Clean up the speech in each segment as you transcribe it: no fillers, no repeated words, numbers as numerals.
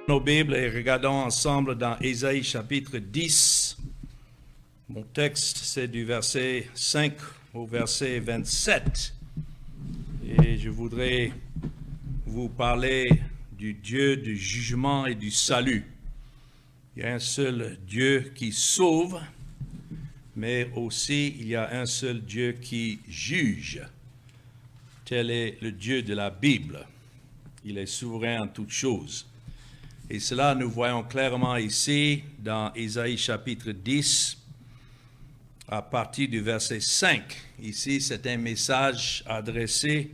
Nos Bibles et regardons ensemble dans Ésaïe chapitre 10. Mon texte, c'est du verset 5 au verset 27. Et je voudrais vous parler du Dieu du jugement et du salut. Il y a un seul Dieu qui sauve, mais aussi il y a un seul Dieu qui juge. Tel est le Dieu de la Bible. Il est souverain en toutes choses. Et cela, nous voyons clairement ici dans Ésaïe chapitre 10, à partir du verset 5. Ici, c'est un message adressé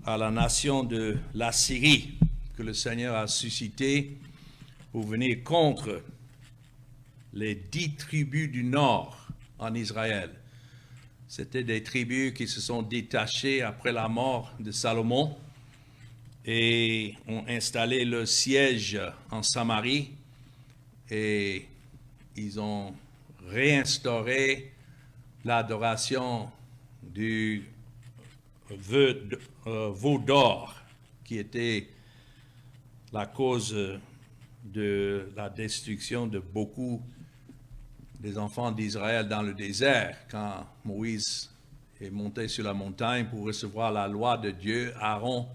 à la nation de l'Assyrie que le Seigneur a suscité pour venir contre les 10 tribus du nord en Israël. C'était des tribus qui se sont détachées après la mort de Salomon et ont installé le siège en Samarie et ils ont réinstauré l'adoration du veau d'or qui était la cause de la destruction de beaucoup des enfants d'Israël dans le désert. Quand Moïse est monté sur la montagne pour recevoir la loi de Dieu, Aaron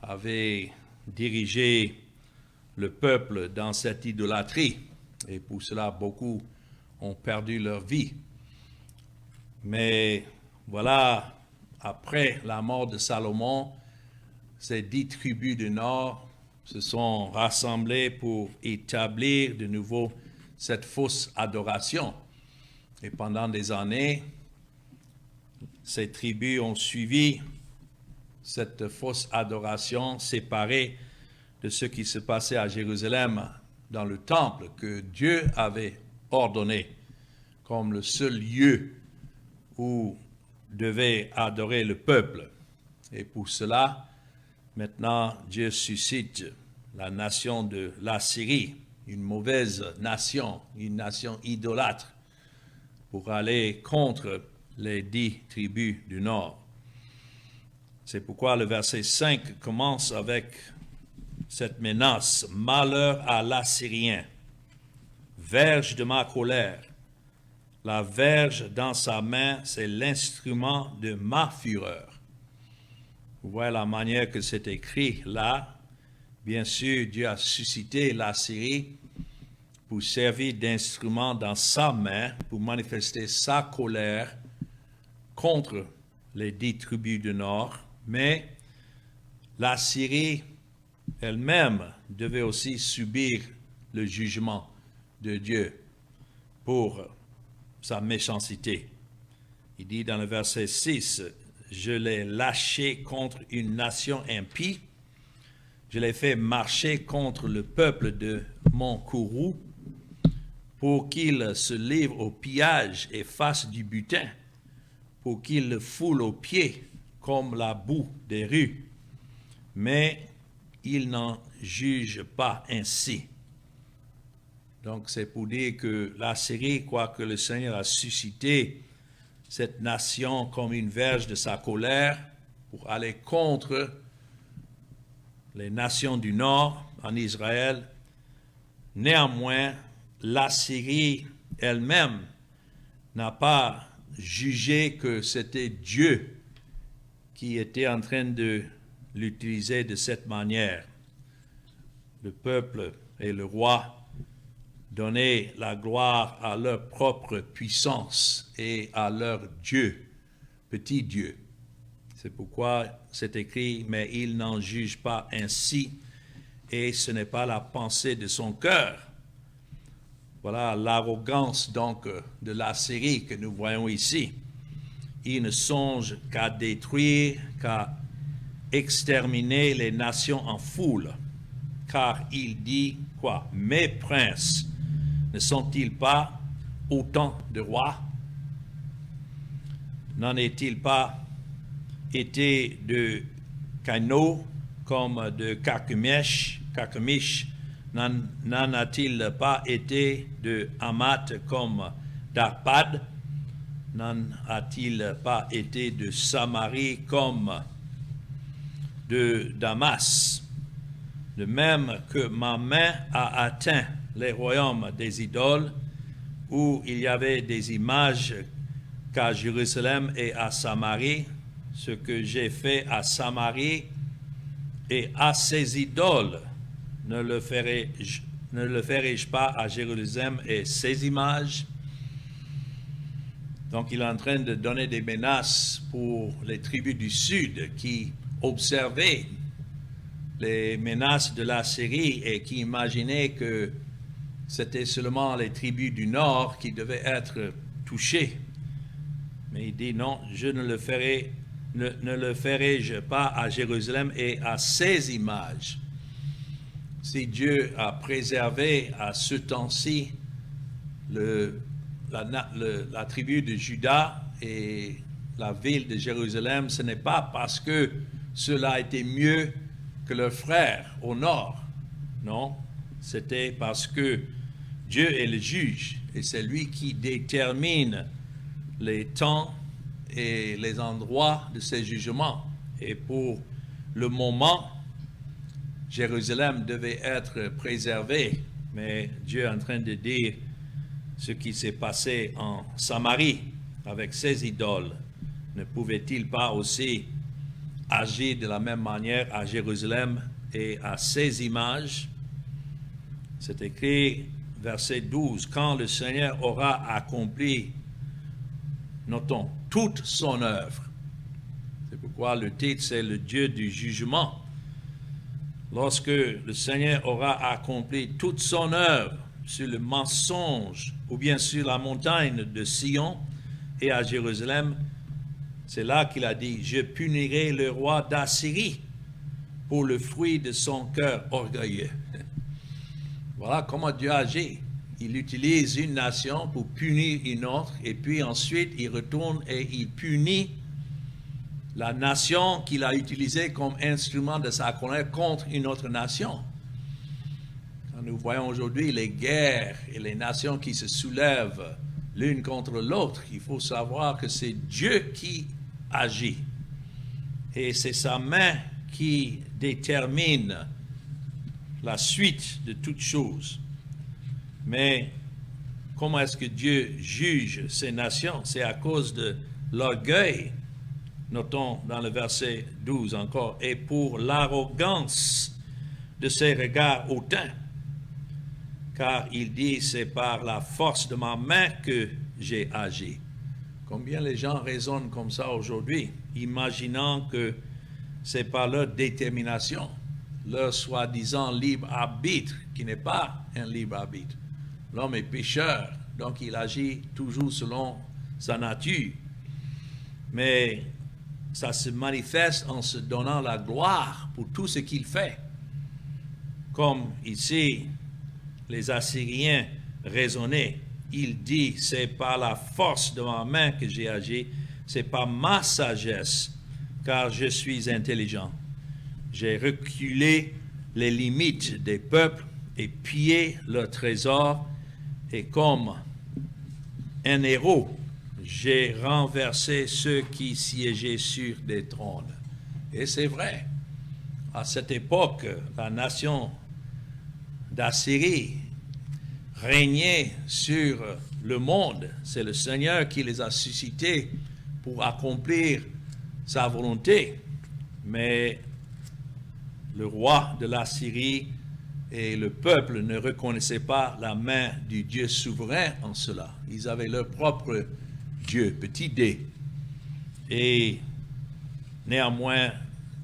avait dirigé le peuple dans cette idolâtrie. Et pour cela, beaucoup ont perdu leur vie. Mais voilà, après la mort de Salomon, ces 10 tribus du nord se sont rassemblées pour établir de nouveau cette fausse adoration. Et pendant des années, ces tribus ont suivi cette fausse adoration séparée de ce qui se passait à Jérusalem dans le temple que Dieu avait ordonné comme le seul lieu où devait adorer le peuple. Et pour cela, maintenant, Dieu suscite la nation de l'Assyrie, une mauvaise nation, une nation idolâtre, pour aller contre les 10 tribus du nord. C'est pourquoi le verset 5 commence avec cette menace. « Malheur à l'Assyrien, verge de ma colère. La verge dans sa main, c'est l'instrument de ma fureur. » Vous voyez la manière que c'est écrit là. Bien sûr, Dieu a suscité l'Assyrie pour servir d'instrument dans sa main, pour manifester sa colère contre les 10 tribus du nord. Mais l'Assyrie elle-même devait aussi subir le jugement de Dieu pour sa méchanceté. Il dit dans le verset 6, « Je l'ai lâché contre une nation impie, je l'ai fait marcher contre le peuple de mon courroux, pour qu'il se livre au pillage et fasse du butin, pour qu'il le foule aux pieds comme la boue des rues. Mais il n'en juge pas ainsi. » Donc c'est pour dire que l'Assyrie, quoique le Seigneur a suscité cette nation comme une verge de sa colère pour aller contre les nations du nord en Israël, néanmoins l'Assyrie elle-même n'a pas jugé que c'était Dieu qui était en train de l'utiliser de cette manière. Le peuple et le roi donnaient la gloire à leur propre puissance et à leur Dieu, petit Dieu. C'est pourquoi c'est écrit, mais il n'en juge pas ainsi, et ce n'est pas la pensée de son cœur. Voilà l'arrogance donc de l'Assyrie que nous voyons ici. Il ne songe qu'à détruire, qu'à exterminer les nations en foule, car il dit quoi? « Mes princes ne sont-ils pas autant de rois? N'en est-il pas été de Cano comme de Carchemish? N'en a-t-il pas été de Hamath comme d'Arpad? N'en a-t-il pas été de Samarie comme de Damas? de même que ma main a atteint les royaumes des idoles, où il y avait des images qu'à Jérusalem et à Samarie, ce que j'ai fait à Samarie et à ses idoles, ne le ferai-je pas à Jérusalem et ses images? Donc il est en train de donner des menaces pour les tribus du sud qui observaient les menaces de la Syrie et qui imaginaient que c'était seulement les tribus du nord qui devaient être touchées. Mais il dit non, je ne le ferai-je pas à Jérusalem et à ses images. Si Dieu a préservé à ce temps-ci la tribu de Juda et la ville de Jérusalem, ce n'est pas parce que cela était mieux que leurs frères au nord. Non, c'était parce que Dieu est le juge et c'est lui qui détermine les temps et les endroits de ses jugements. Et pour le moment, Jérusalem devait être préservée, mais Dieu est en train de dire ce qui s'est passé en Samarie avec ses idoles. Ne pouvait-il pas aussi agir de la même manière à Jérusalem et à ses images? C'est écrit, verset 12, « Quand le Seigneur aura accompli, notons, toute son œuvre. » C'est pourquoi le titre, c'est le Dieu du jugement. Lorsque le Seigneur aura accompli toute son œuvre sur le mensonge ou bien sur la montagne de Sion et à Jérusalem, c'est là qu'il a dit, « Je punirai le roi d'Assyrie pour le fruit de son cœur orgueilleux. » Voilà comment Dieu agit. Il utilise une nation pour punir une autre et puis ensuite il retourne et il punit la nation qu'il a utilisée comme instrument de sa colère contre une autre nation. Quand nous voyons aujourd'hui les guerres et les nations qui se soulèvent l'une contre l'autre, il faut savoir que c'est Dieu qui agit. Et c'est sa main qui détermine la suite de toutes choses. Mais comment est-ce que Dieu juge ces nations? C'est à cause de l'orgueil. Notons dans le verset 12 encore, « Et pour l'arrogance de ses regards hautains, car il dit, c'est par la force de ma main que j'ai agi. » Combien les gens raisonnent comme ça aujourd'hui, imaginant que c'est par leur détermination, leur soi-disant libre arbitre, qui n'est pas un libre arbitre. L'homme est pécheur, donc il agit toujours selon sa nature. Mais ça se manifeste en se donnant la gloire pour tout ce qu'il fait. Comme ici, les Assyriens raisonnaient. Il dit, c'est par la force de ma main que j'ai agi, c'est par ma sagesse, car je suis intelligent. J'ai reculé les limites des peuples et pillé leurs trésors, et comme un héros, j'ai renversé ceux qui siégeaient sur des trônes. Et c'est vrai. À cette époque, la nation d'Assyrie régnait sur le monde. C'est le Seigneur qui les a suscités pour accomplir sa volonté. Mais le roi de la Syrie et le peuple ne reconnaissaient pas la main du Dieu souverain en cela. Ils avaient leur propre Dieu, petit d. Et néanmoins,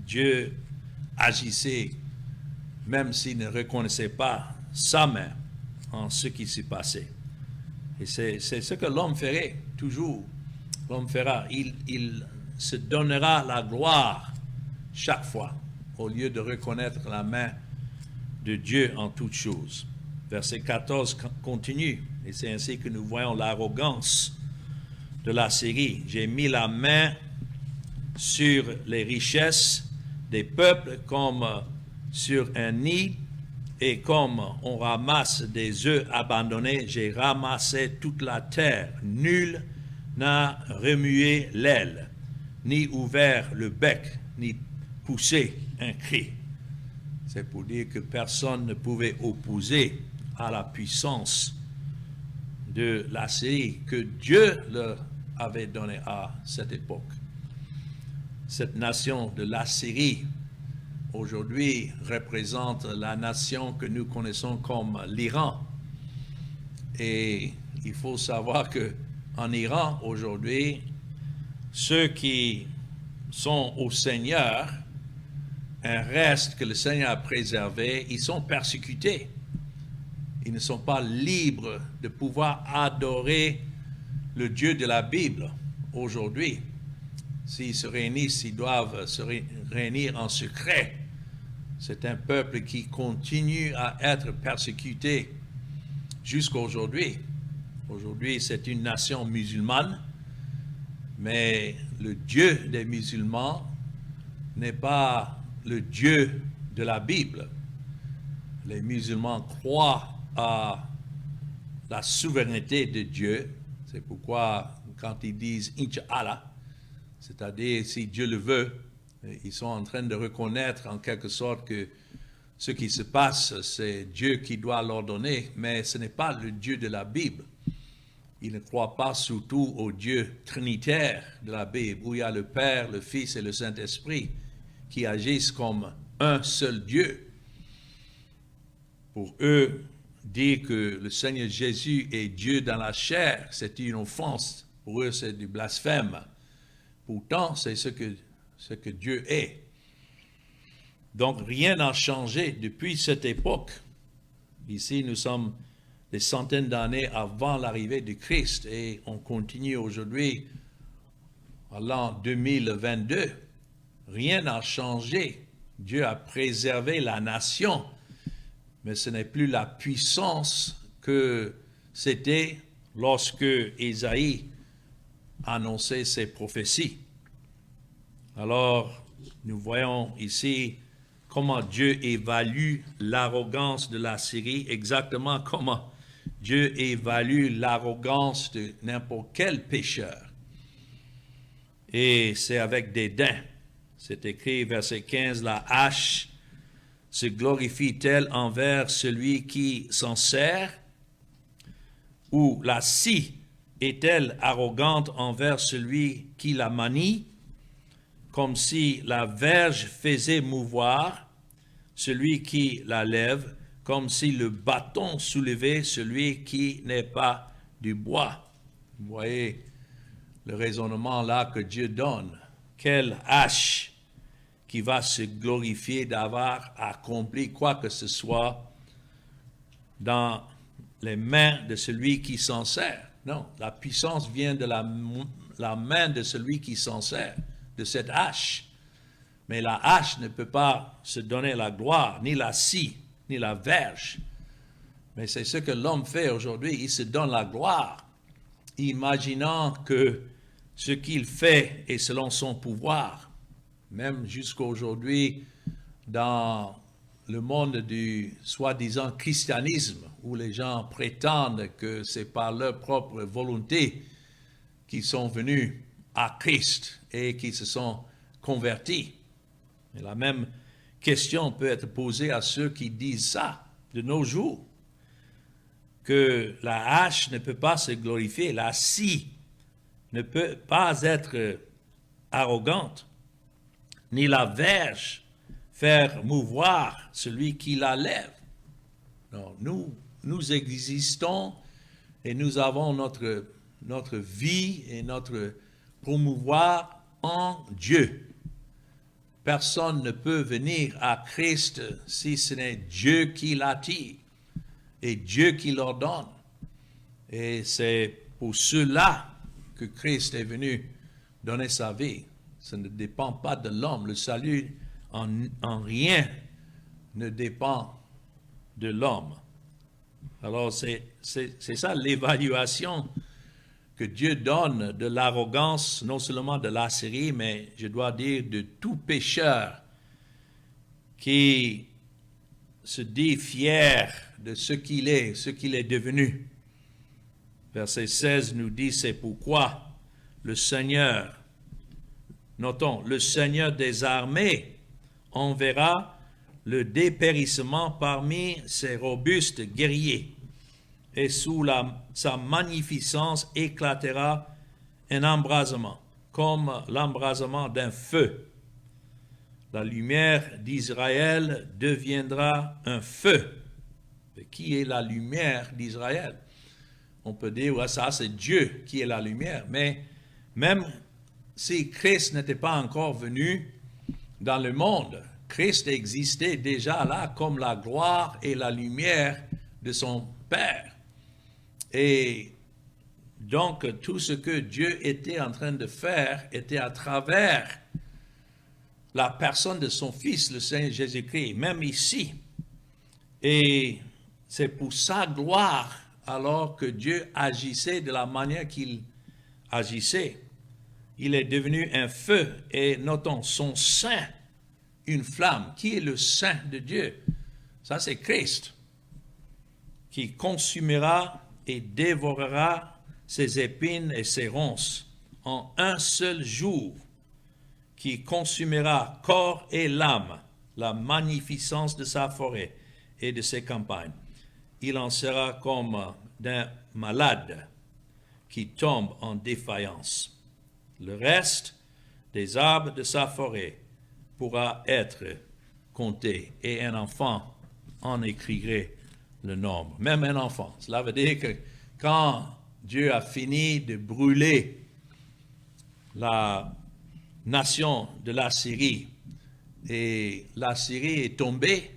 Dieu agissait, même s'il ne reconnaissait pas sa main en ce qui s'est passé. Et c'est ce que l'homme ferait, toujours. L'homme fera. Il se donnera la gloire chaque fois, au lieu de reconnaître la main de Dieu en toutes choses. Verset 14 continue, et c'est ainsi que nous voyons l'arrogance de la Syrie. J'ai mis la main sur les richesses des peuples comme sur un nid, et comme on ramasse des œufs abandonnés, j'ai ramassé toute la terre. Nul n'a remué l'aile, ni ouvert le bec, ni poussé un cri. C'est pour dire que personne ne pouvait opposer à la puissance de l'Assyrie que Dieu leur avait donnée à cette époque. Cette nation de l'Assyrie, aujourd'hui, représente la nation que nous connaissons comme l'Iran. Et il faut savoir que en Iran, aujourd'hui, ceux qui sont au Seigneur, un reste que le Seigneur a préservé, ils sont persécutés. Ils ne sont pas libres de pouvoir adorer le Dieu de la Bible aujourd'hui. S'ils se réunissent, ils doivent se réunir en secret. C'est un peuple qui continue à être persécuté jusqu'à aujourd'hui. Aujourd'hui, c'est une nation musulmane, mais le Dieu des musulmans n'est pas le Dieu de la Bible. Les musulmans croient à la souveraineté de Dieu. C'est pourquoi, quand ils disent « Inch'Allah », c'est-à-dire si Dieu le veut, ils sont en train de reconnaître en quelque sorte que ce qui se passe, c'est Dieu qui doit l'ordonner, mais ce n'est pas le Dieu de la Bible. Ils ne croient pas surtout au Dieu trinitaire de la Bible, où il y a le Père, le Fils et le Saint-Esprit qui agissent comme un seul Dieu. Pour eux, dire que le Seigneur Jésus est Dieu dans la chair, c'est une offense. Pour eux, c'est du blasphème. Pourtant, c'est ce que Dieu est. Donc, rien n'a changé depuis cette époque. Ici, nous sommes des centaines d'années avant l'arrivée du Christ et on continue aujourd'hui à l'an 2022. Rien n'a changé. Dieu a préservé la nation, mais ce n'est plus la puissance que c'était lorsque Ésaïe annonçait ses prophéties. Alors, nous voyons ici comment Dieu évalue l'arrogance de la Syrie, exactement comment Dieu évalue l'arrogance de n'importe quel pécheur. Et c'est avec dédain. C'est écrit, verset 15, « La hache se glorifie-t-elle envers celui qui s'en sert? Ou la scie est-elle arrogante envers celui qui la manie? Comme si la verge faisait mouvoir celui qui la lève, comme si le bâton soulevait celui qui n'est pas du bois. » Vous voyez le raisonnement là que Dieu donne. Quelle hache qui va se glorifier d'avoir accompli quoi que ce soit dans les mains de celui qui s'en sert. Non, la puissance vient de la main de celui qui s'en sert, de cette hache. Mais la hache ne peut pas se donner la gloire, ni la scie, ni la verge. Mais c'est ce que l'homme fait aujourd'hui, il se donne la gloire, imaginant que ce qu'il fait est selon son pouvoir. Même jusqu'à aujourd'hui, dans le monde du soi-disant christianisme, où les gens prétendent que c'est par leur propre volonté qu'ils sont venus à Christ et qu'ils se sont convertis. Et la même question peut être posée à ceux qui disent ça de nos jours, que la hache ne peut pas se glorifier, la scie ne peut pas être arrogante, ni la verge faire mouvoir celui qui la lève. Non, nous existons et nous avons notre vie et notre promouvoir en Dieu. Personne ne peut venir à Christ si ce n'est Dieu qui l'attire et Dieu qui l'ordonne. Et c'est pour cela que Christ est venu donner sa vie. Ça ne dépend pas de l'homme. Le salut en rien ne dépend de l'homme. Alors c'est ça l'évaluation que Dieu donne de l'arrogance, non seulement de l'Assyrie, mais je dois dire de tout pécheur qui se dit fier de ce qu'il est devenu. Verset 16 nous dit, c'est pourquoi le Seigneur, notons, le Seigneur des armées enverra le dépérissement parmi ses robustes guerriers, et sous sa magnificence éclatera un embrasement, comme l'embrasement d'un feu. La lumière d'Israël deviendra un feu. Qui est la lumière d'Israël? On peut dire, ouais, ça c'est Dieu qui est la lumière, mais même si Christ n'était pas encore venu dans le monde, Christ existait déjà là comme la gloire et la lumière de son Père. Et donc tout ce que Dieu était en train de faire était à travers la personne de son Fils, le Seigneur Jésus-Christ, même ici. Et c'est pour sa gloire alors que Dieu agissait de la manière qu'il agissait. Il est devenu un feu et notons son sein, une flamme. Qui est le sein de Dieu? Ça c'est Christ qui consumera et dévorera ses épines et ses ronces en un seul jour, qui consumera corps et l'âme, la magnificence de sa forêt et de ses campagnes. Il en sera comme d'un malade qui tombe en défaillance. Le reste des arbres de sa forêt pourra être compté, et un enfant en écrirait le nombre. Même un enfant. Cela veut dire que quand Dieu a fini de brûler la nation de la Syrie, et la Syrie est tombée,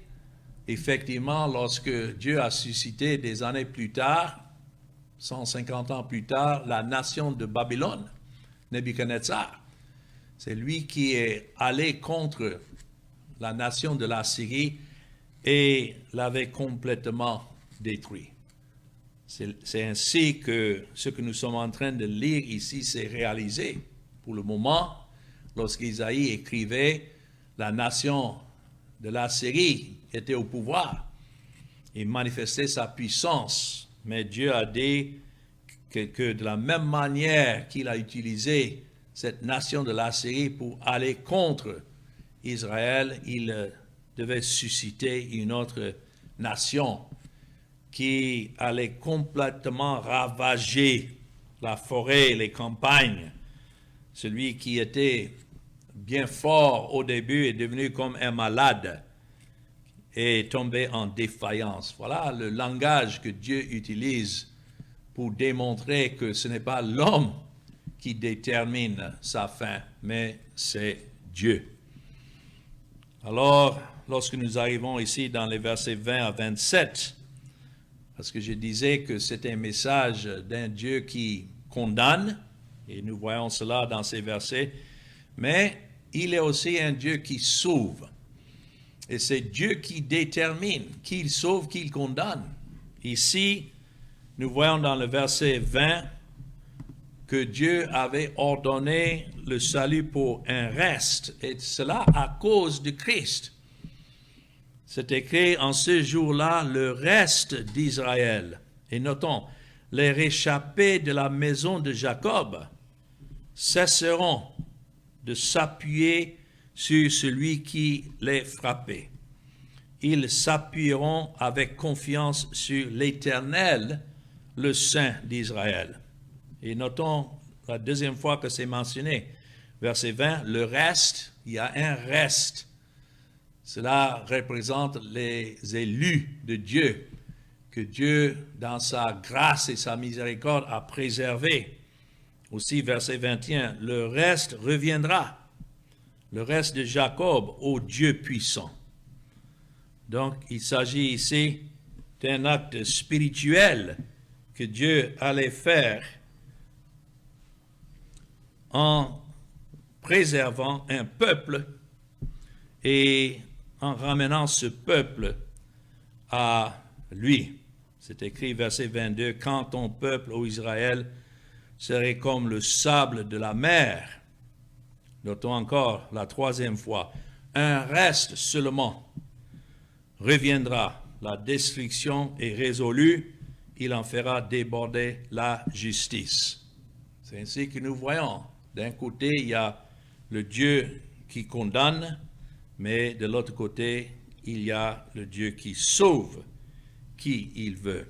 effectivement, lorsque Dieu a suscité des années plus tard, 150 ans plus tard, la nation de Babylone, Nebuchadnezzar. C'est lui qui est allé contre la nation de la Syrie et l'avait complètement détruit. C'est ainsi que ce que nous sommes en train de lire ici s'est réalisé. Pour le moment, lorsqu'Isaïe écrivait, la nation de la Syrie était au pouvoir et manifestait sa puissance. Mais Dieu a dit que de la même manière qu'il a utilisé cette nation de la Syrie pour aller contre Israël, il devait susciter une autre nation qui allait complètement ravager la forêt, les campagnes. Celui qui était bien fort au début est devenu comme un malade et est tombé en défaillance. Voilà le langage que Dieu utilise pour démontrer que ce n'est pas l'homme qui détermine sa fin, mais c'est Dieu. Alors, lorsque nous arrivons ici dans les versets 20 à 27, parce que je disais que c'est un message d'un Dieu qui condamne, et nous voyons cela dans ces versets, mais il est aussi un Dieu qui sauve. Et c'est Dieu qui détermine qui il sauve, qui il condamne. Ici, nous voyons dans le verset 20 que Dieu avait ordonné le salut pour un reste, et cela à cause de Christ. C'est écrit en ce jour-là, le reste d'Israël. Et notons, les réchappés de la maison de Jacob cesseront de s'appuyer sur celui qui les frappait. Ils s'appuieront avec confiance sur l'Éternel, le Saint d'Israël. Et notons la deuxième fois que c'est mentionné, verset 20, le reste, il y a un reste. Cela représente les élus de Dieu, que Dieu, dans sa grâce et sa miséricorde, a préservé. Aussi, verset 21, le reste reviendra, le reste de Jacob, au Dieu puissant. Donc, il s'agit ici d'un acte spirituel que Dieu allait faire en préservant un peuple et en ramenant ce peuple à lui. C'est écrit, verset 22, « Quand ton peuple, ô Israël, serait comme le sable de la mer. » Notons encore la troisième fois, « Un reste seulement reviendra, la destruction est résolue, il en fera déborder la justice. » C'est ainsi que nous voyons. D'un côté, il y a le Dieu qui condamne, mais de l'autre côté, il y a le Dieu qui sauve qui il veut.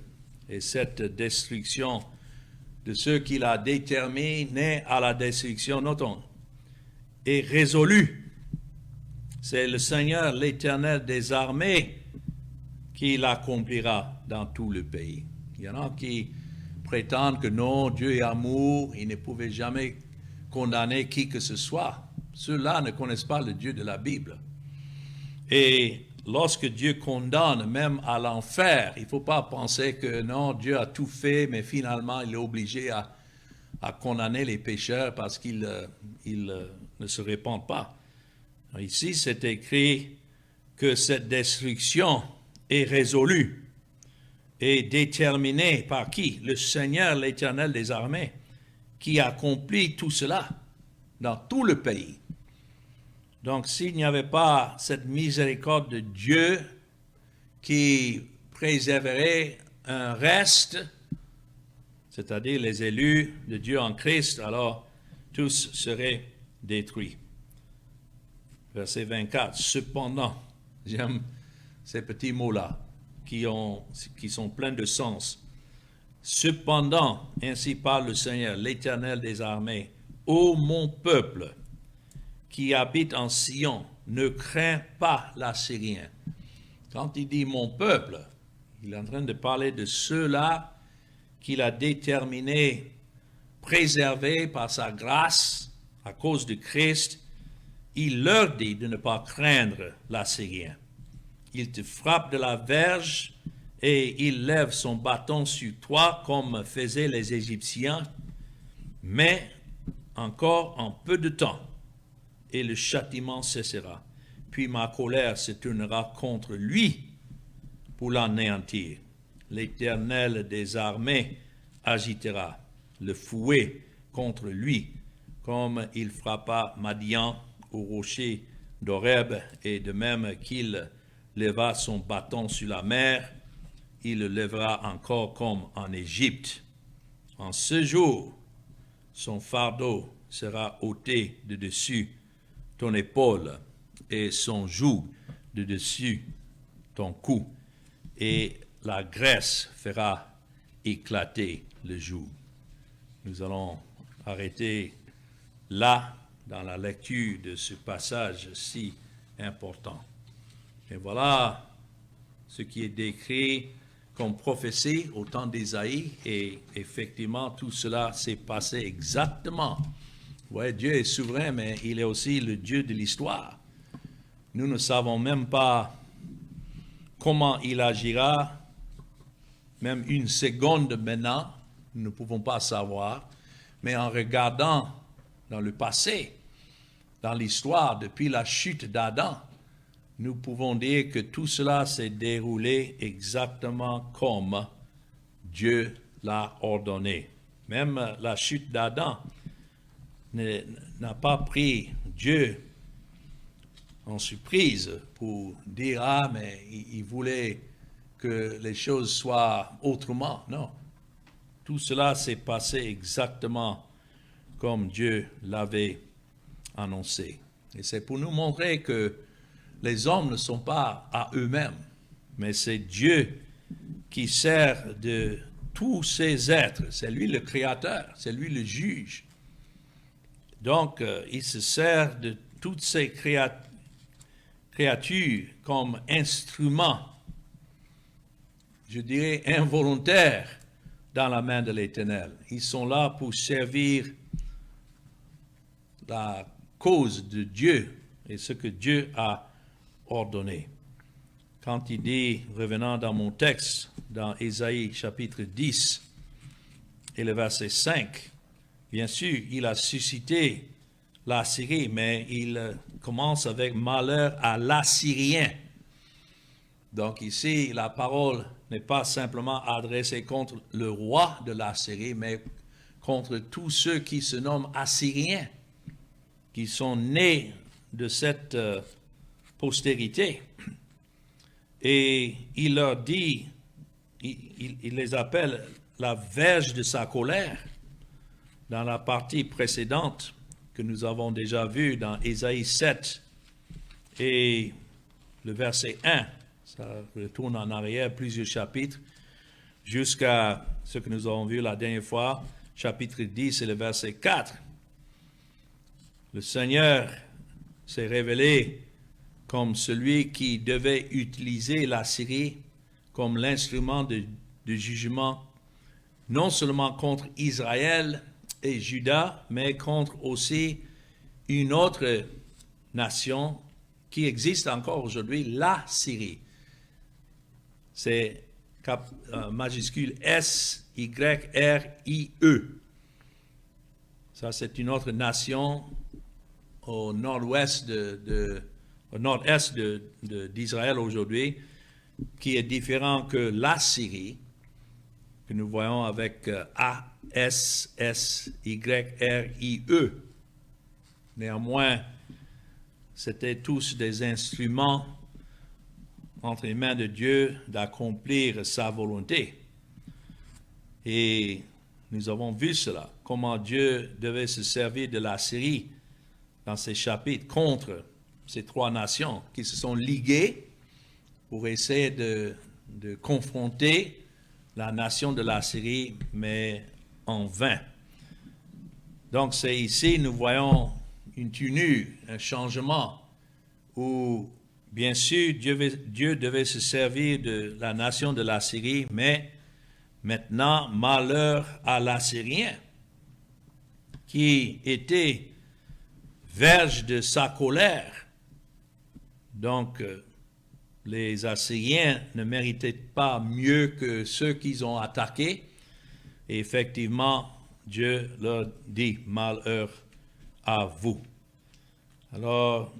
Et cette destruction de ceux qu'il a déterminés à la destruction, notons, est résolue. C'est le Seigneur, l'Éternel des armées, qui l'accomplira dans tout le pays. Il y en a qui prétendent que non, Dieu est amour, il ne pouvait jamais condamner qui que ce soit. Ceux-là ne connaissent pas le Dieu de la Bible. Et lorsque Dieu condamne même à l'enfer, il ne faut pas penser que non, Dieu a tout fait, mais finalement il est obligé à condamner les pécheurs parce qu'ils ne se répandent pas. Ici, c'est écrit que cette destruction est résolue et déterminée par qui? Le Seigneur, l'Éternel des armées, qui accomplit tout cela dans tout le pays. Donc, s'il n'y avait pas cette miséricorde de Dieu qui préserverait un reste, c'est-à-dire les élus de Dieu en Christ, alors tous seraient détruits. Verset 24. Cependant, j'aime ces petits mots-là qui sont pleins de sens. Cependant, ainsi parle le Seigneur, l'Éternel des armées, ô mon peuple qui habite en Sion, ne crains pas l'Assyrien. Quand il dit mon peuple, il est en train de parler de ceux-là qu'il a déterminés, préservés par sa grâce à cause de Christ. Il leur dit de ne pas craindre l'Assyrien. Il te frappe de la verge et il lève son bâton sur toi comme faisaient les Égyptiens, mais encore en peu de temps, et le châtiment cessera. Puis ma colère se tournera contre lui pour l'anéantir. L'Éternel des armées agitera le fouet contre lui, comme il frappa Madian au rocher d'Horeb, et de même qu'il leva son bâton sur la mer, il le lèvera encore comme en Égypte. En ce jour, son fardeau sera ôté de dessus ton épaule et son joug de dessus ton cou, et la graisse fera éclater le joug. Nous allons arrêter là dans la lecture de ce passage si important. Et voilà ce qui est décrit comme prophétie au temps d'Ésaïe, et effectivement tout cela s'est passé exactement. Ouais, Dieu est souverain, mais il est aussi le Dieu de l'histoire. Nous ne savons même pas comment il agira, même une seconde maintenant, nous ne pouvons pas savoir, mais en regardant dans le passé, dans l'histoire, depuis la chute d'Adam, nous pouvons dire que tout cela s'est déroulé exactement comme Dieu l'a ordonné. Même la chute d'Adam n'a pas pris Dieu en surprise pour dire « Ah, mais il voulait que les choses soient autrement. » Non. Tout cela s'est passé exactement comme Dieu l'avait annoncé. Et c'est pour nous montrer que les hommes ne sont pas à eux-mêmes, mais c'est Dieu qui sert de tous ces êtres. C'est lui le créateur, c'est lui le juge. Donc, il se sert de toutes ces créatures comme instruments, je dirais involontaires, dans la main de l'Éternel. Ils sont là pour servir la cause de Dieu et ce que Dieu a ordonné. Quand il dit, revenant dans mon texte, dans Ésaïe chapitre 10 et le verset 5, bien sûr, il a suscité la Syrie, mais il commence avec malheur à l'Assyrien. Donc ici, la parole n'est pas simplement adressée contre le roi de la Syrie, mais contre tous ceux qui se nomment Assyriens, qui sont nés de cette postérité. Et il leur dit, il les appelle la verge de sa colère. Dans la partie précédente que nous avons déjà vue dans Ésaïe 7 et le verset 1. Ça retourne en arrière plusieurs chapitres jusqu'à ce que nous avons vu la dernière fois, chapitre 10 et le verset 4. Le Seigneur s'est révélé comme celui qui devait utiliser la Syrie comme l'instrument de jugement, non seulement contre Israël et Juda, mais contre aussi une autre nation qui existe encore aujourd'hui, la Syrie. C'est majuscule S-Y-R-I-E. Ça, c'est une autre nation au nord-ouest au nord-est d'Israël aujourd'hui, qui est différent que la Syrie, que nous voyons avec A-S-S-Y-R-I-E. Néanmoins, c'était tous des instruments entre les mains de Dieu d'accomplir sa volonté. Et nous avons vu cela, comment Dieu devait se servir de la Syrie dans ces chapitres contre ces trois nations qui se sont liguées pour essayer de confronter la nation de la Syrie, mais en vain. Donc c'est ici, nous voyons une tenue, un changement, où bien sûr Dieu devait se servir de la nation de la Syrie, mais maintenant, malheur à l'Assyrien, qui était verge de sa colère. Donc, les Assyriens ne méritaient pas mieux que ceux qu'ils ont attaqués. Et effectivement, Dieu leur dit malheur à vous. Alors,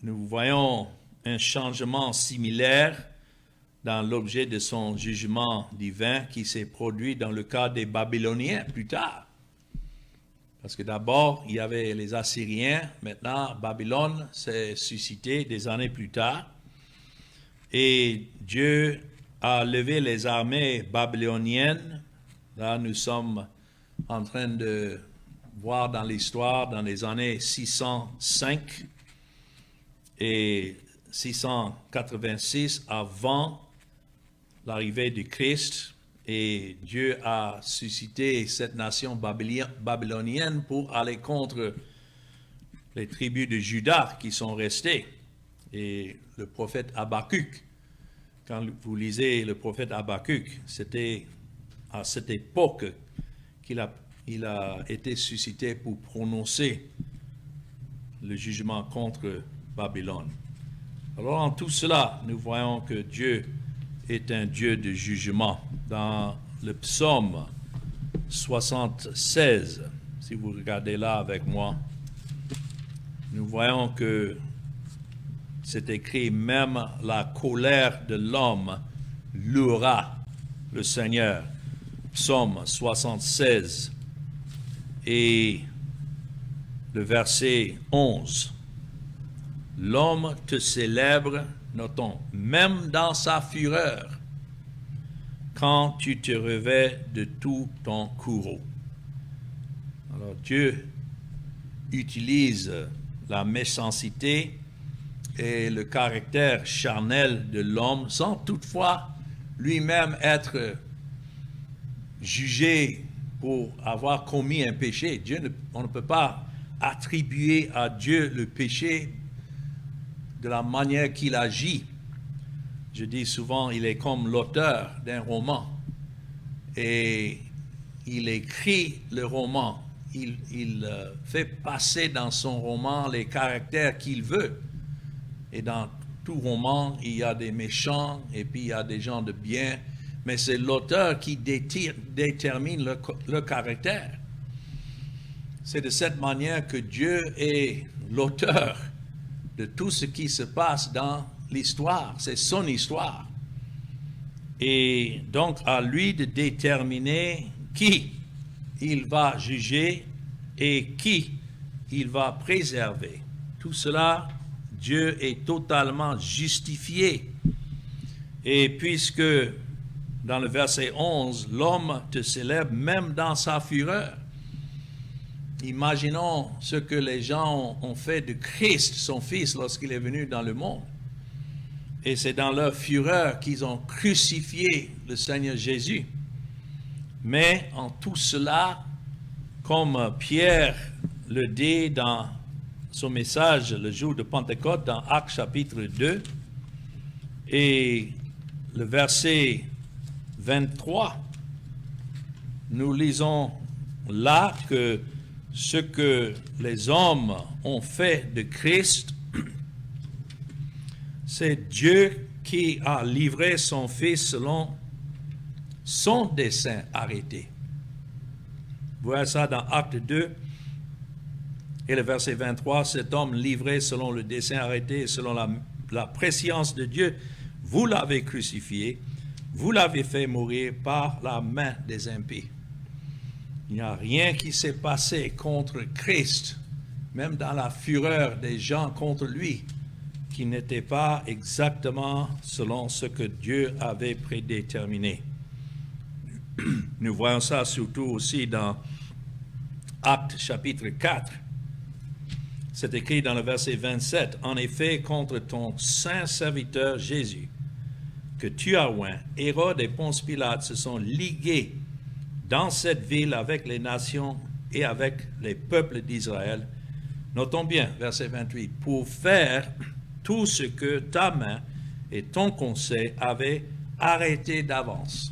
nous voyons un changement similaire dans l'objet de son jugement divin qui s'est produit dans le cas des Babyloniens plus tard. Parce que d'abord, il y avait les Assyriens, maintenant Babylone s'est suscité des années plus tard. Et Dieu a levé les armées babyloniennes. Là, nous sommes en train de voir dans l'histoire, dans les années 605 et 686 avant l'arrivée du Christ. Et Dieu a suscité cette nation babylonienne pour aller contre les tribus de Juda qui sont restées. Et le prophète Habakkuk, quand vous lisez le prophète Habakkuk, c'était à cette époque qu'il a été suscité pour prononcer le jugement contre Babylone. Alors en tout cela, nous voyons que Dieu est un Dieu de jugement. Dans le psaume 76, si vous regardez là avec moi, nous voyons que c'est écrit, même la colère de l'homme louera le Seigneur. Psaume 76 et le verset 11. L'homme te célèbre, notons, même dans sa fureur, quand tu te revêts de tout ton courroux. Alors Dieu utilise la méchanceté et le caractère charnel de l'homme sans toutefois lui-même être jugé pour avoir commis un péché. On ne peut pas attribuer à Dieu le péché de la manière qu'il agit. Je dis souvent, il est comme l'auteur d'un roman et il écrit le roman. Il fait passer dans son roman les caractères qu'il veut. Et dans tout roman, il y a des méchants et puis il y a des gens de bien, mais c'est l'auteur qui détermine le caractère. C'est de cette manière que Dieu est l'auteur de tout ce qui se passe dans l'histoire. C'est son histoire. Et donc, à lui de déterminer qui il va juger et qui il va préserver. Tout cela, Dieu est totalement justifié. Et puisque, dans le verset 11, l'homme te célèbre même dans sa fureur. Imaginons ce que les gens ont fait de Christ, son Fils, lorsqu'il est venu dans le monde. Et c'est dans leur fureur qu'ils ont crucifié le Seigneur Jésus. Mais en tout cela, comme Pierre le dit dans son message le jour de Pentecôte, dans Actes chapitre 2, et le verset 23, nous lisons là que ce que les hommes ont fait de Christ, c'est Dieu qui a livré son Fils selon son dessein arrêté. Vous voyez ça dans Acte 2 et le verset 23, cet homme livré selon le dessein arrêté et selon la prescience de Dieu, vous l'avez crucifié, vous l'avez fait mourir par la main des impies. Il n'y a rien qui s'est passé contre Christ, même dans la fureur des gens contre lui, qui n'était pas exactement selon ce que Dieu avait prédéterminé. Nous voyons ça surtout aussi dans Actes chapitre 4. C'est écrit dans le verset 27, « En effet, contre ton saint serviteur Jésus, que tu as oint, Hérode et Ponce Pilate se sont ligués dans cette ville avec les nations et avec les peuples d'Israël. » Notons bien, verset 28, « pour faire tout ce que ta main et ton conseil avaient arrêté d'avance. »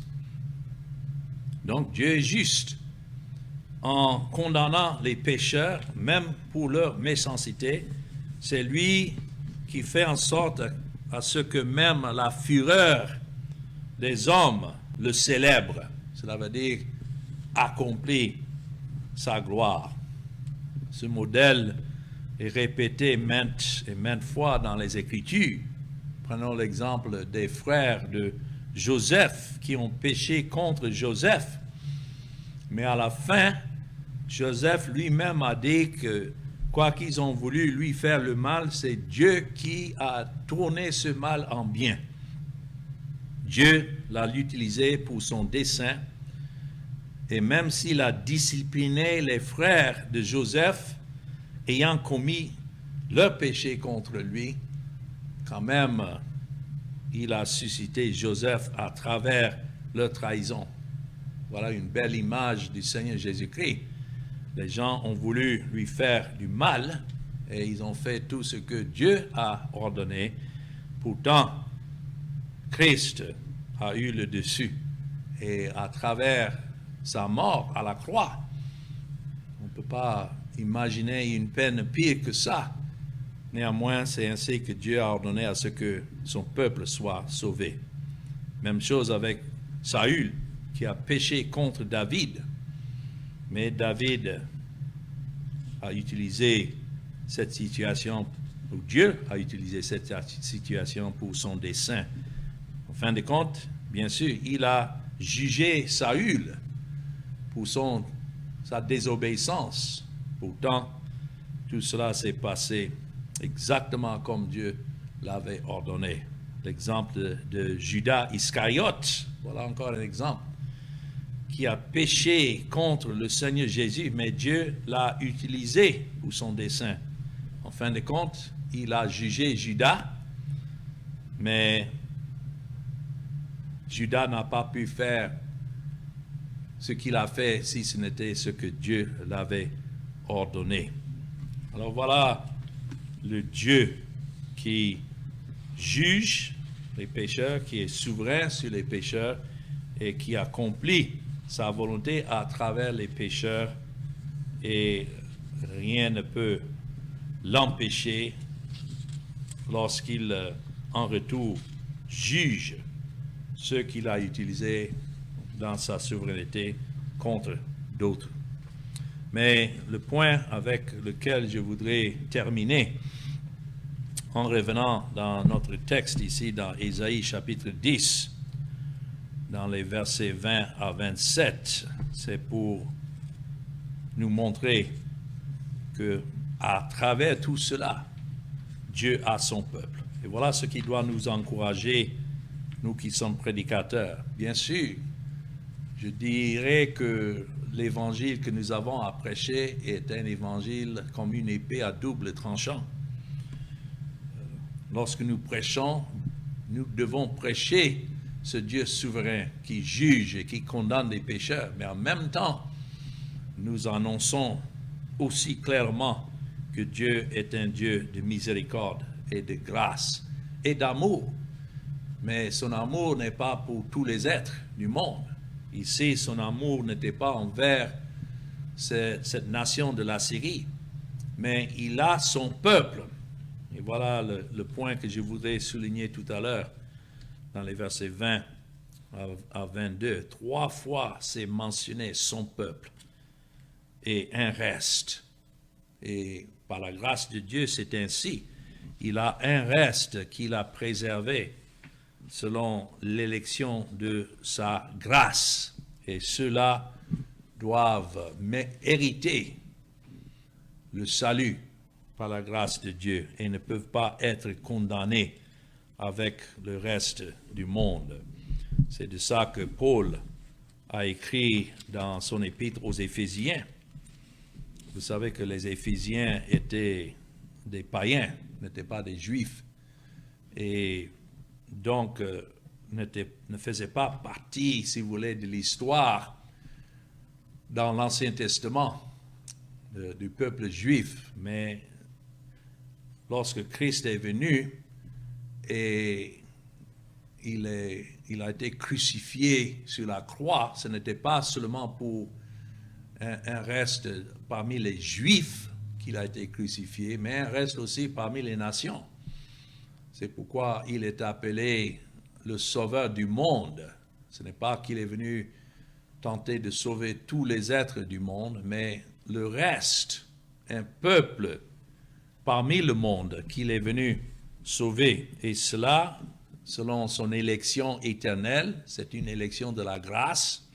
Donc Dieu est juste en condamnant les pécheurs, même pour leur méchanceté. C'est lui qui fait en sorte à ce que même la fureur des hommes le célèbre. Cela veut dire accomplir sa gloire. Ce modèle est répété maintes et maintes fois dans les Écritures. Prenons l'exemple des frères de Joseph qui ont péché contre Joseph. Mais à la fin, Joseph lui-même a dit que quoi qu'ils ont voulu lui faire le mal, c'est Dieu qui a tourné ce mal en bien. Dieu l'a utilisé pour son dessein. Et même s'il a discipliné les frères de Joseph, ayant commis leur péché contre lui, quand même, il a suscité Joseph à travers leur trahison. Voilà une belle image du Seigneur Jésus-Christ. Les gens ont voulu lui faire du mal et ils ont fait tout ce que Dieu a ordonné. Pourtant, Christ a eu le dessus. Et à travers sa mort à la croix, on ne peut pas imaginer une peine pire que ça. Néanmoins, c'est ainsi que Dieu a ordonné à ce que son peuple soit sauvé. Même chose avec Saül, qui a péché contre David. Mais David a utilisé cette situation, ou Dieu a utilisé cette situation pour son dessein. En fin de compte, bien sûr, il a jugé Saül pour sa désobéissance. Pourtant, tout cela s'est passé exactement comme Dieu l'avait ordonné. L'exemple de Judas Iscariote, voilà encore un exemple, qui a péché contre le Seigneur Jésus, mais Dieu l'a utilisé pour son dessein. En fin de compte, il a jugé Judas, mais Judas n'a pas pu faire ce qu'il a fait si ce n'était ce que Dieu l'avait ordonné. Alors voilà le Dieu qui juge les pécheurs, qui est souverain sur les pécheurs et qui accomplit sa volonté à travers les pécheurs, et rien ne peut l'empêcher lorsqu'il, en retour, juge ceux qu'il a utilisés dans sa souveraineté contre d'autres. Mais le point avec lequel je voudrais terminer, en revenant dans notre texte ici, dans Ésaïe chapitre 10, dans les versets 20 à 27, c'est pour nous montrer que à travers tout cela, Dieu a son peuple. Et voilà ce qui doit nous encourager, nous qui sommes prédicateurs. Bien sûr, je dirais que l'évangile que nous avons à prêcher est un évangile comme une épée à double tranchant. Lorsque nous prêchons, nous devons prêcher ce Dieu souverain qui juge et qui condamne les pécheurs, mais en même temps, nous annonçons aussi clairement que Dieu est un Dieu de miséricorde et de grâce et d'amour. Mais son amour n'est pas pour tous les êtres du monde. Ici, son amour n'était pas envers cette nation de la Syrie, mais il a son peuple. Et voilà le point que je voudrais souligner tout à l'heure dans les versets 20 à 22. 3 fois, c'est mentionné son peuple et un reste. Et par la grâce de Dieu, c'est ainsi. Il a un reste qu'il a préservé selon l'élection de sa grâce. Et ceux-là doivent hériter le salut par la grâce de Dieu et ne peuvent pas être condamnés avec le reste du monde. C'est de ça que Paul a écrit dans son épître aux Éphésiens. Vous savez que les Éphésiens étaient des païens, n'étaient pas des Juifs, et donc ne faisaient pas partie, si vous voulez, de l'histoire dans l'Ancien Testament du peuple juif. Mais lorsque Christ est venu et il a été crucifié sur la croix, ce n'était pas seulement pour un reste parmi les Juifs qu'il a été crucifié, mais un reste aussi parmi les nations. C'est pourquoi il est appelé le sauveur du monde. Ce n'est pas qu'il est venu tenter de sauver tous les êtres du monde, mais le reste, un peuple parmi le monde qu'il est venu sauver. Et cela, selon son élection éternelle, c'est une élection de la grâce,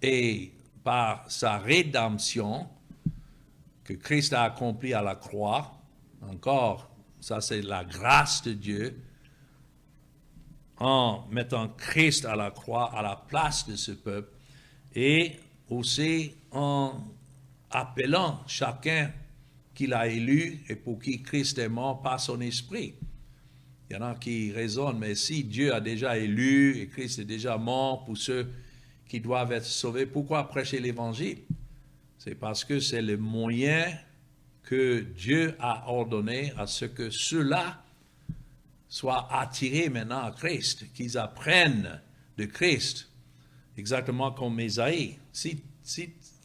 et par sa rédemption que Christ a accomplie à la croix, encore, ça c'est la grâce de Dieu, en mettant Christ à la croix à la place de ce peuple, et aussi en appelant chacun qu'il a élu et pour qui Christ est mort par son esprit. Il y en a qui raisonnent, mais si Dieu a déjà élu et Christ est déjà mort pour ceux qui doivent être sauvés, pourquoi prêcher l'évangile? C'est parce que c'est le moyen que Dieu a ordonné à ce que ceux-là soient attirés maintenant à Christ, qu'ils apprennent de Christ, exactement comme Ésaïe. Si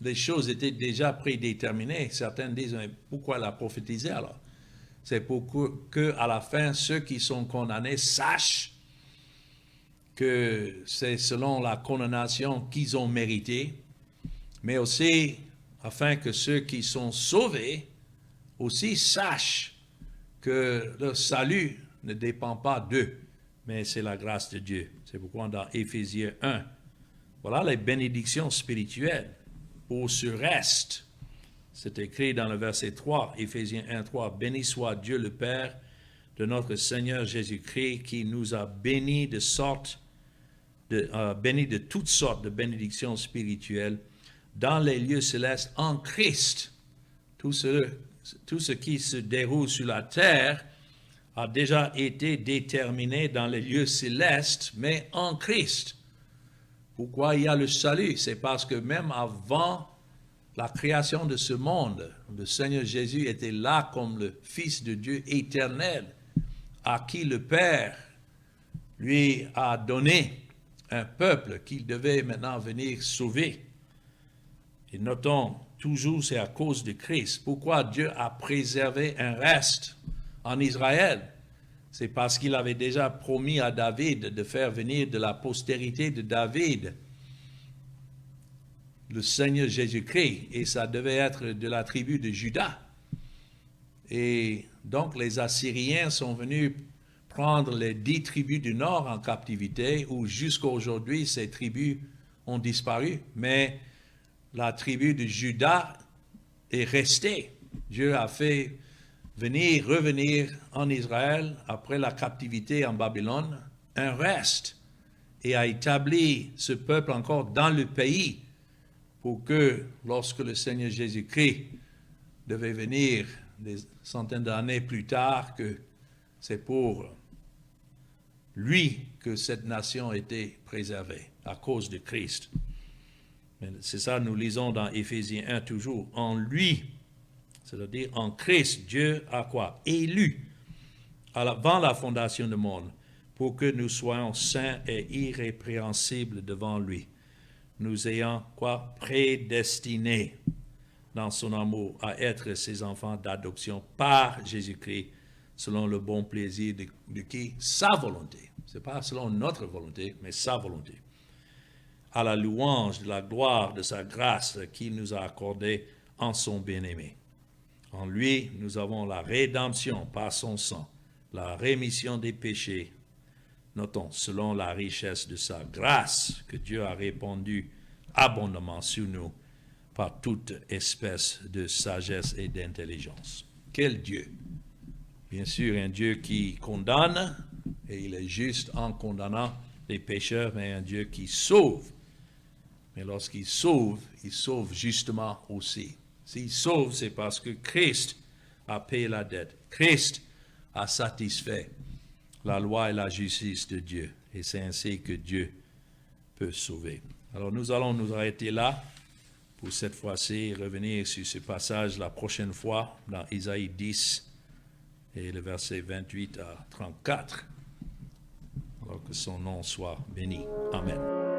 les choses étaient déjà prédéterminées, certains disent, mais pourquoi la prophétiser alors? C'est pour que à la fin, ceux qui sont condamnés sachent que c'est selon la condamnation qu'ils ont méritée, mais aussi afin que ceux qui sont sauvés aussi sachent que leur salut ne dépend pas d'eux, mais c'est la grâce de Dieu. C'est pourquoi dans Éphésiens 1, voilà les bénédictions spirituelles pour ce reste. C'est écrit dans le verset 3, Éphésiens 1, 3, « Béni soit Dieu le Père de notre Seigneur Jésus-Christ, qui nous a bénis de toutes sortes de bénédictions spirituelles dans les lieux célestes en Christ. » Tout ce qui se déroule sur la terre a déjà été déterminé dans les lieux célestes, mais en Christ. Pourquoi il y a le salut? C'est parce que même avant la création de ce monde, le Seigneur Jésus était là comme le Fils de Dieu éternel, à qui le Père lui a donné un peuple qu'il devait maintenant venir sauver. Et notons, toujours c'est à cause de Christ. Pourquoi Dieu a préservé un reste en Israël? C'est parce qu'il avait déjà promis à David de faire venir de la postérité de David le Seigneur Jésus-Christ, et ça devait être de la tribu de Juda. Et donc les Assyriens sont venus prendre les 10 tribus du nord en captivité, où jusqu'à aujourd'hui ces tribus ont disparu, mais la tribu de Juda est restée. Dieu a fait revenir en Israël après la captivité en Babylone un reste, et a établi ce peuple encore dans le pays pour que lorsque le Seigneur Jésus-Christ devait venir des centaines d'années plus tard, que c'est pour lui que cette nation était préservée, à cause de Christ. C'est ça, nous lisons dans Éphésiens 1 toujours. En lui, c'est-à-dire en Christ, Dieu a quoi? Élu avant la fondation du monde, pour que nous soyons saints et irrépréhensibles devant lui. Nous ayant quoi? Prédestinés dans son amour à être ses enfants d'adoption par Jésus-Christ, selon le bon plaisir de qui? Sa volonté. Ce n'est pas selon notre volonté, mais sa volonté. À la louange de la gloire de sa grâce qu'il nous a accordée en son bien-aimé. En lui, nous avons la rédemption par son sang, la rémission des péchés. Notons, selon la richesse de sa grâce que Dieu a répandue abondamment sur nous par toute espèce de sagesse et d'intelligence. Quel Dieu! Bien sûr, un Dieu qui condamne, et il est juste en condamnant les pécheurs, mais un Dieu qui sauve. Mais lorsqu'il sauve justement aussi. S'il sauve, c'est parce que Christ a payé la dette. Christ a satisfait la loi et la justice de Dieu. Et c'est ainsi que Dieu peut sauver. Alors nous allons nous arrêter là pour cette fois-ci, revenir sur ce passage la prochaine fois dans Isaïe 10 et le verset 28 à 34. Alors que son nom soit béni. Amen.